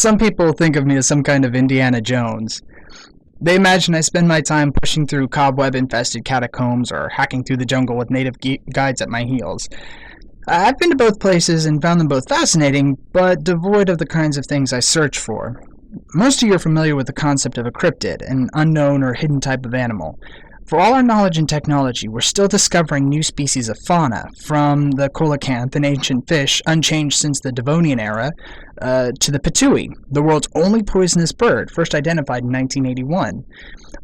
Some people think of me as some kind of Indiana Jones. They imagine I spend my time pushing through cobweb-infested catacombs or hacking through the jungle with native guides at my heels. I've been to both places and found them both fascinating, but devoid of the kinds of things I search for. Most of you are familiar with the concept of a cryptid, an unknown or hidden type of animal. For all our knowledge and technology, we're still discovering new species of fauna, from the coelacanth, an ancient fish unchanged since the Devonian era, to the patui, the world's only poisonous bird, first identified in 1981.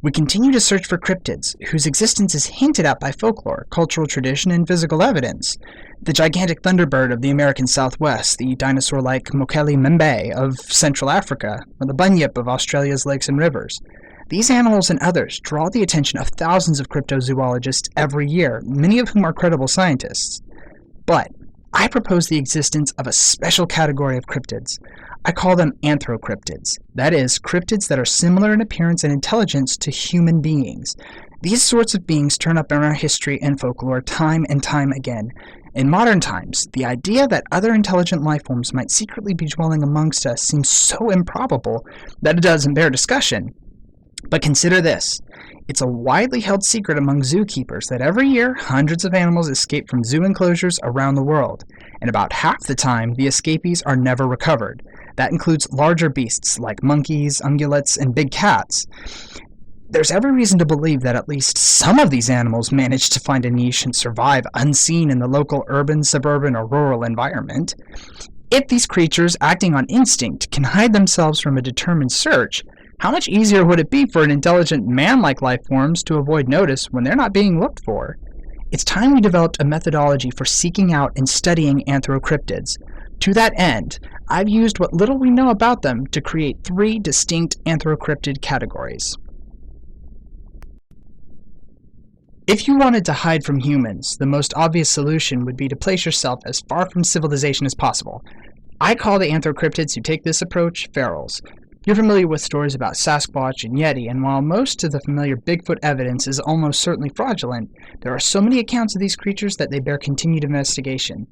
We continue to search for cryptids, whose existence is hinted at by folklore, cultural tradition, and physical evidence. The gigantic thunderbird of the American Southwest, the dinosaur-like Mokele Membe of Central Africa, or the bunyip of Australia's lakes and rivers. These animals and others draw the attention of thousands of cryptozoologists every year, many of whom are credible scientists. But I propose the existence of a special category of cryptids. I call them anthrocryptids. That is, cryptids that are similar in appearance and intelligence to human beings. These sorts of beings turn up in our history and folklore time and time again. In modern times, the idea that other intelligent life forms might secretly be dwelling amongst us seems so improbable that it doesn't bear discussion. But consider this. It's a widely held secret among zookeepers that every year hundreds of animals escape from zoo enclosures around the world, and about half the time the escapees are never recovered. That includes larger beasts like monkeys, ungulates, and big cats. There's every reason to believe that at least some of these animals manage to find a niche and survive unseen in the local urban, suburban, or rural environment. If these creatures, acting on instinct, can hide themselves from a determined search, how much easier would it be for an intelligent man-like life forms to avoid notice when they're not being looked for? It's time we developed a methodology for seeking out and studying anthrocryptids. To that end, I've used what little we know about them to create 3 distinct anthrocryptid categories. If you wanted to hide from humans, the most obvious solution would be to place yourself as far from civilization as possible. I call the anthrocryptids who take this approach ferals. You're familiar with stories about Sasquatch and Yeti, and while most of the familiar Bigfoot evidence is almost certainly fraudulent, there are so many accounts of these creatures that they bear continued investigation.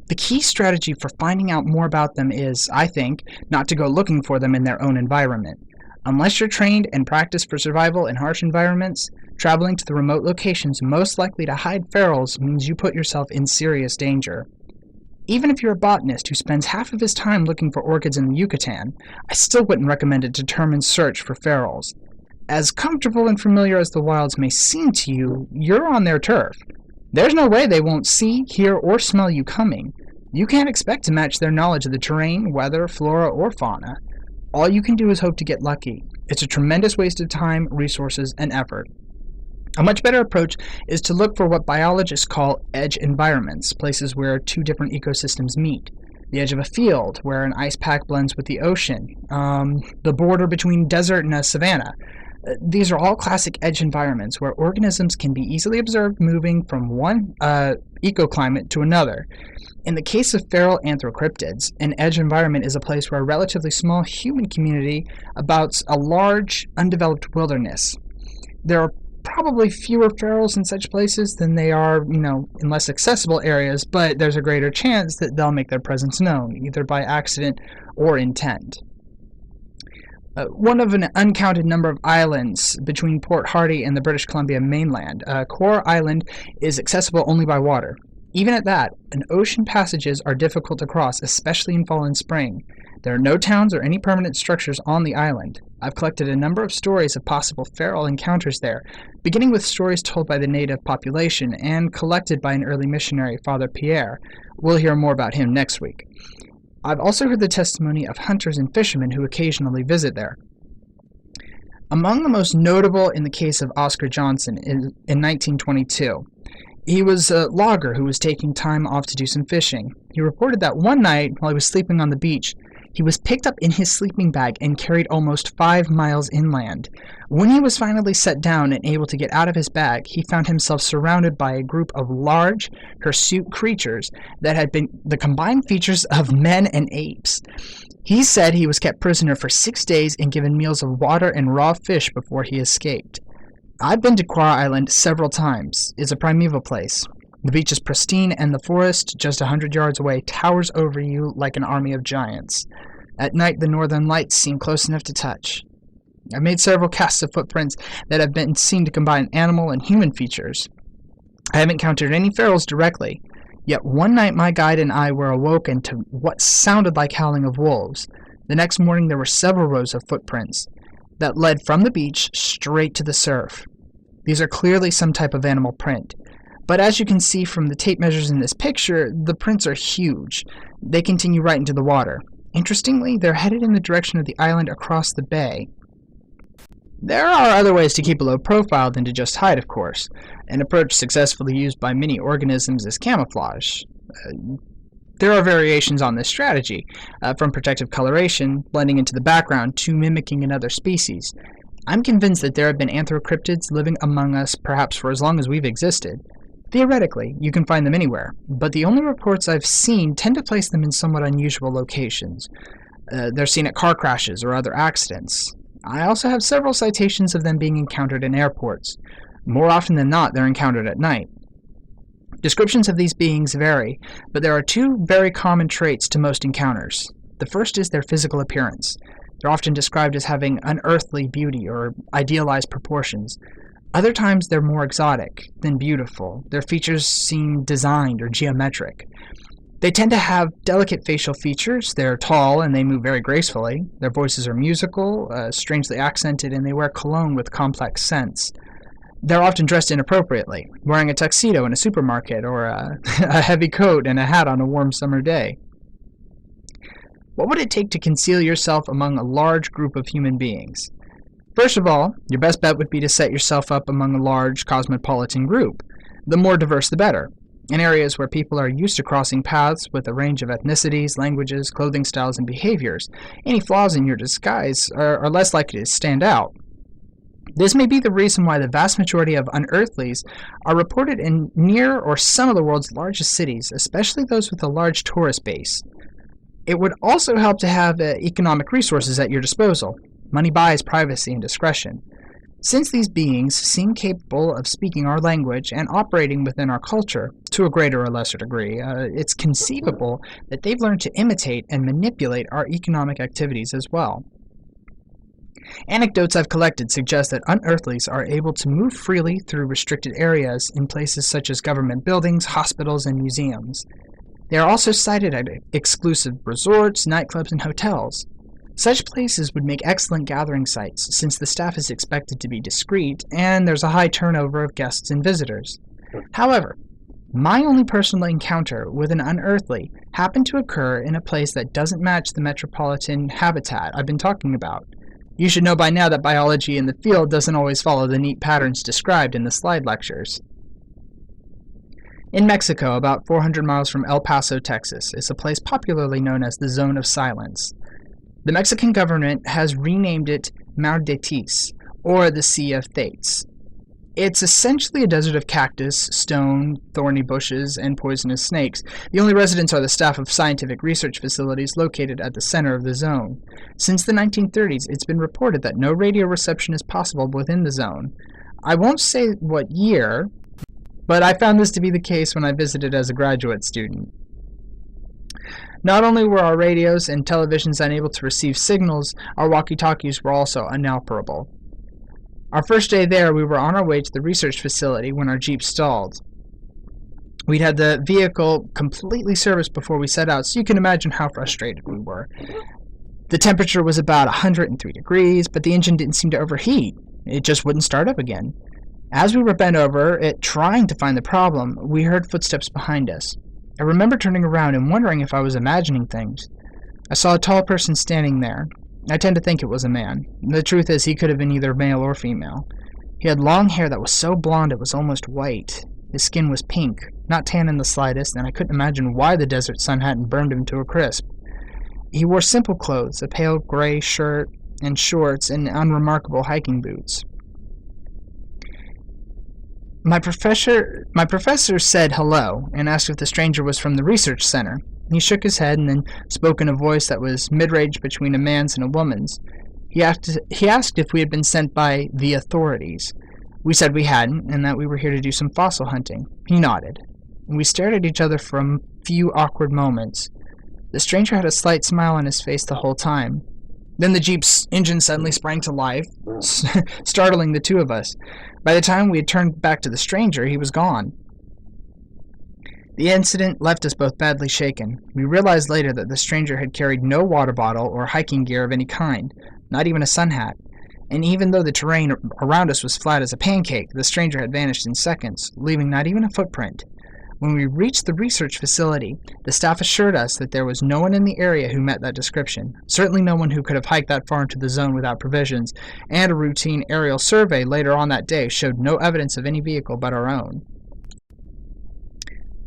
The key strategy for finding out more about them is, I think, not to go looking for them in their own environment. Unless you're trained and practiced for survival in harsh environments, traveling to the remote locations most likely to hide ferals means you put yourself in serious danger. Even if you're a botanist who spends half of his time looking for orchids in the Yucatan, I still wouldn't recommend a determined search for ferals. As comfortable and familiar as the wilds may seem to you, you're on their turf. There's no way they won't see, hear, or smell you coming. You can't expect to match their knowledge of the terrain, weather, flora, or fauna. All you can do is hope to get lucky. It's a tremendous waste of time, resources, and effort. A much better approach is to look for what biologists call edge environments, places where 2 different ecosystems meet. The edge of a field, where an ice pack blends with the ocean. The border between desert and a savanna. These are all classic edge environments where organisms can be easily observed moving from one ecoclimate to another. In the case of feral anthrocryptids, an edge environment is a place where a relatively small human community abouts a large, undeveloped wilderness. There are probably fewer ferals in such places than they are, in less accessible areas, but there's a greater chance that they'll make their presence known, either by accident or intent. One of an uncounted number of islands between Port Hardy and the British Columbia mainland, Coeur Island is accessible only by water. Even at that, ocean passages are difficult to cross, especially in fall and spring. There are no towns or any permanent structures on the island. I've collected a number of stories of possible feral encounters there, beginning with stories told by the native population and collected by an early missionary, Father Pierre. We'll hear more about him next week. I've also heard the testimony of hunters and fishermen who occasionally visit there. Among the most notable in the case of Oscar Johnson in 1922. He was a logger who was taking time off to do some fishing. He reported that one night, while he was sleeping on the beach, he was picked up in his sleeping bag and carried almost 5 miles inland. When he was finally set down and able to get out of his bag, he found himself surrounded by a group of large, hirsute creatures that had been the combined features of men and apes. He said he was kept prisoner for 6 days and given meals of water and raw fish before he escaped. I've been to Coeur Island several times. It's a primeval place. The beach is pristine, and the forest, just 100 yards away, towers over you like an army of giants. At night, the northern lights seem close enough to touch. I've made several casts of footprints that have been seen to combine animal and human features. I haven't encountered any ferals directly, yet one night my guide and I were awoken to what sounded like howling of wolves. The next morning there were several rows of footprints that led from the beach straight to the surf. These are clearly some type of animal print, but as you can see from the tape measures in this picture, the prints are huge. They continue right into the water. Interestingly, they're headed in the direction of the island across the bay. There are other ways to keep a low profile than to just hide, of course. An approach successfully used by many organisms is camouflage. There are variations on this strategy, from protective coloration, blending into the background, to mimicking another species. I'm convinced that there have been anthrocryptids living among us perhaps for as long as we've existed. Theoretically, you can find them anywhere, but the only reports I've seen tend to place them in somewhat unusual locations. They're seen at car crashes or other accidents. I also have several citations of them being encountered in airports. More often than not, they're encountered at night. Descriptions of these beings vary, but there are two very common traits to most encounters. The first is their physical appearance. They're often described as having unearthly beauty or idealized proportions. Other times they're more exotic than beautiful. Their features seem designed or geometric. They tend to have delicate facial features. They're tall and they move very gracefully. Their voices are musical, strangely accented, and they wear cologne with complex scents. They're often dressed inappropriately, wearing a tuxedo in a supermarket or a heavy coat and a hat on a warm summer day. What would it take to conceal yourself among a large group of human beings? First of all, your best bet would be to set yourself up among a large cosmopolitan group. The more diverse, the better. In areas where people are used to crossing paths with a range of ethnicities, languages, clothing styles, and behaviors, any flaws in your disguise are less likely to stand out. This may be the reason why the vast majority of unearthlies are reported in near or some of the world's largest cities, especially those with a large tourist base. It would also help to have economic resources at your disposal. Money buys privacy and discretion. Since these beings seem capable of speaking our language and operating within our culture to a greater or lesser degree, it's conceivable that they've learned to imitate and manipulate our economic activities as well. Anecdotes I've collected suggest that unearthlies are able to move freely through restricted areas in places such as government buildings, hospitals, and museums. They are also sighted at exclusive resorts, nightclubs, and hotels. Such places would make excellent gathering sites, since the staff is expected to be discreet, and there's a high turnover of guests and visitors. However, my only personal encounter with an unearthly happened to occur in a place that doesn't match the metropolitan habitat I've been talking about. You should know by now that biology in the field doesn't always follow the neat patterns described in the slide lectures. In Mexico, about 400 miles from El Paso, Texas, is a place popularly known as the Zone of Silence. The Mexican government has renamed it Mar de Tis, or the Sea of Fates. It's essentially a desert of cactus, stone, thorny bushes, and poisonous snakes. The only residents are the staff of scientific research facilities located at the center of the zone. Since the 1930s, it's been reported that no radio reception is possible within the zone. I won't say what year, but I found this to be the case when I visited as a graduate student. Not only were our radios and televisions unable to receive signals, our walkie-talkies were also inoperable. Our first day there, we were on our way to the research facility when our Jeep stalled. We'd had the vehicle completely serviced before we set out, so you can imagine how frustrated we were. The temperature was about 103 degrees, but the engine didn't seem to overheat. It just wouldn't start up again. As we were bent over it, trying to find the problem, we heard footsteps behind us. I remember turning around and wondering if I was imagining things. I saw a tall person standing there. I tend to think it was a man. The truth is, he could have been either male or female. He had long hair that was so blonde it was almost white. His skin was pink, not tan in the slightest, and I couldn't imagine why the desert sun hadn't burned him to a crisp. He wore simple clothes, a pale gray shirt and shorts, and unremarkable hiking boots. My professor said hello and asked if the stranger was from the research center. He shook his head and then spoke in a voice that was mid-range between a man's and a woman's. He asked if we had been sent by the authorities. We said we hadn't, and that we were here to do some fossil hunting. He nodded. We stared at each other for a few awkward moments. The stranger had a slight smile on his face the whole time. Then the Jeep's engine suddenly sprang to life, startling the two of us. By the time we had turned back to the stranger, he was gone. The incident left us both badly shaken. We realized later that the stranger had carried no water bottle or hiking gear of any kind, not even a sun hat. And even though the terrain around us was flat as a pancake, the stranger had vanished in seconds, leaving not even a footprint. When we reached the research facility, the staff assured us that there was no one in the area who met that description, certainly no one who could have hiked that far into the zone without provisions, and a routine aerial survey later on that day showed no evidence of any vehicle but our own.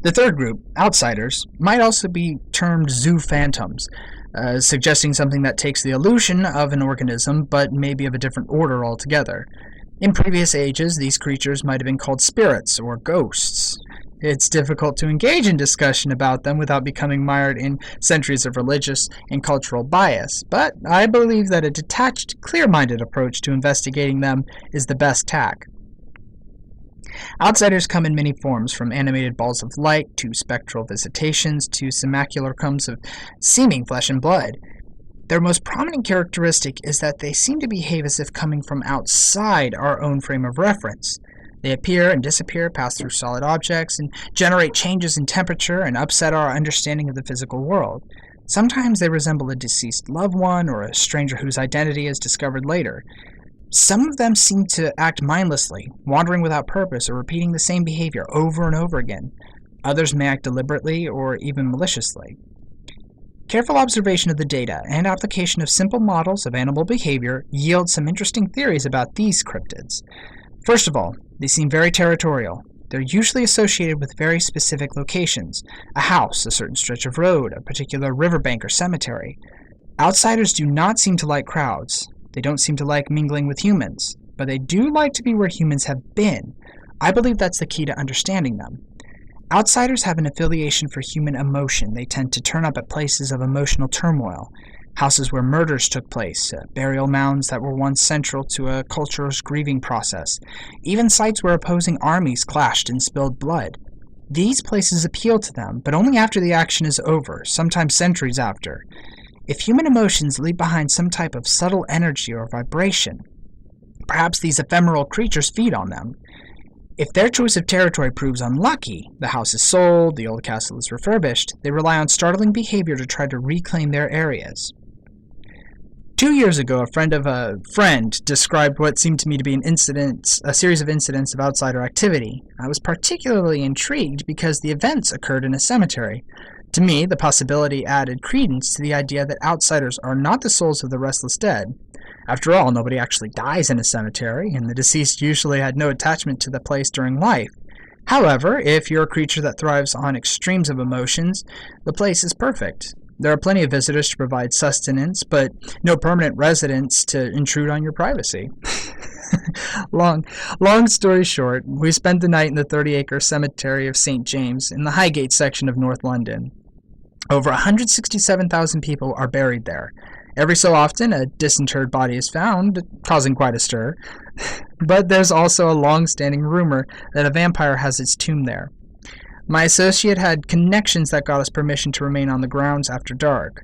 The third group, outsiders, might also be termed zoo phantoms, suggesting something that takes the illusion of an organism but may be of a different order altogether. In previous ages, these creatures might have been called spirits or ghosts. It's difficult to engage in discussion about them without becoming mired in centuries of religious and cultural bias, but I believe that a detached, clear-minded approach to investigating them is the best tack. Outsiders come in many forms, from animated balls of light to spectral visitations to simulacrums of seeming flesh and blood. Their most prominent characteristic is that they seem to behave as if coming from outside our own frame of reference. They appear and disappear, pass through solid objects, and generate changes in temperature and upset our understanding of the physical world. Sometimes they resemble a deceased loved one or a stranger whose identity is discovered later. Some of them seem to act mindlessly, wandering without purpose or repeating the same behavior over and over again. Others may act deliberately or even maliciously. Careful observation of the data and application of simple models of animal behavior yield some interesting theories about these cryptids. First of all, they seem very territorial. They're usually associated with very specific locations: a house, a certain stretch of road, a particular riverbank or cemetery. Outsiders do not seem to like crowds. They don't seem to like mingling with humans, but they do like to be where humans have been. I believe that's the key to understanding them. Outsiders have an affiliation for human emotion. They tend to turn up at places of emotional turmoil. Houses where murders took place, burial mounds that were once central to a culture's grieving process, even sites where opposing armies clashed and spilled blood. These places appeal to them, but only after the action is over, sometimes centuries after. If human emotions leave behind some type of subtle energy or vibration, perhaps these ephemeral creatures feed on them. If their choice of territory proves unlucky, the house is sold, the old castle is refurbished, they rely on startling behavior to try to reclaim their areas. 2 years ago, a friend of a friend described what seemed to me to be a series of incidents of outsider activity. I was particularly intrigued because the events occurred in a cemetery. To me, the possibility added credence to the idea that outsiders are not the souls of the restless dead. After all, nobody actually dies in a cemetery, and the deceased usually had no attachment to the place during life. However, if you're a creature that thrives on extremes of emotions, the place is perfect. There are plenty of visitors to provide sustenance, but no permanent residents to intrude on your privacy. Long story short, we spent the night in the 30-acre cemetery of St. James in the Highgate section of North London. Over 167,000 people are buried there. Every so often, a disinterred body is found, causing quite a stir. But there's also a long-standing rumor that a vampire has its tomb there. My associate had connections that got us permission to remain on the grounds after dark.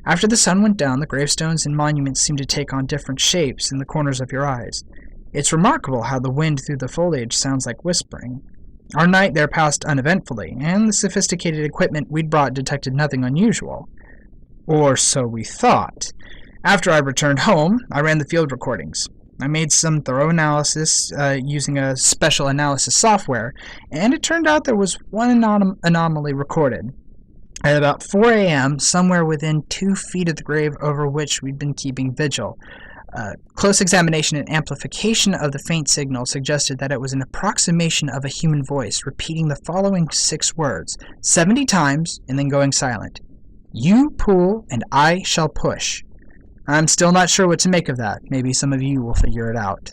After the sun went down, the gravestones and monuments seemed to take on different shapes in the corners of your eyes. It's remarkable how the wind through the foliage sounds like whispering. Our night there passed uneventfully, and the sophisticated equipment we'd brought detected nothing unusual. Or so we thought. After I returned home, I ran the field recordings. I made some thorough analysis using a special analysis software, and it turned out there was one anomaly recorded. At about 4 a.m., somewhere within 2 feet of the grave over which we'd been keeping vigil, close examination and amplification of the faint signal suggested that it was an approximation of a human voice repeating the following 6 words, 70 times, and then going silent. "You pull, and I shall push." I'm still not sure what to make of that. Maybe some of you will figure it out.